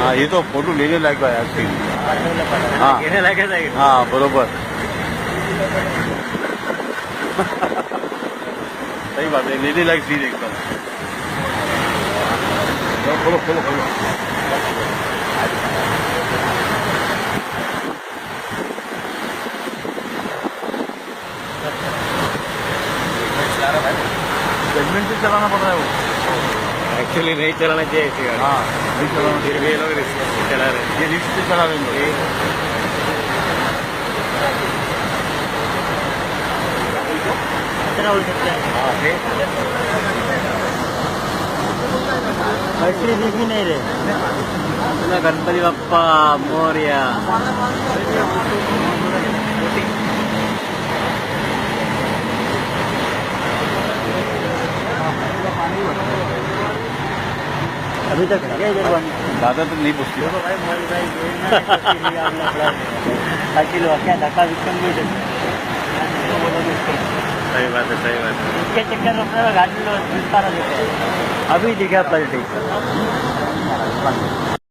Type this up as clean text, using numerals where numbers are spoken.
हाँ ये तो फोटो लेने लायक आहे असतील. हाँ घेणे लागायचं आहे. हाँ बरोबर. सही बात है, लेने लायक सीन एकदम. खोलो खोलो खोलो. जजमेंट से चलाना पड़ रहा है वो. एक्चुअली नहीं चलाना चाहिए ऐसी गाड़ी. हाँ नहीं चलाना फिर भी ये लोग रिस्क से चला रहे हैं. ये रिक्स से चला रहे हैं लोग. कितना बोल सकते हैं. हाँ बैटरी दिख भी नहीं रहे. गणपति बाप्पा मोरया. अभी तक है क्या इधर पानी? ज़्यादा तक नहीं पूछती. क्या धक्का विक्रम भी सही बात है, सही बात है. इसके चक्कर में अपने गाड़ी लो. अभी दिखा पलटी.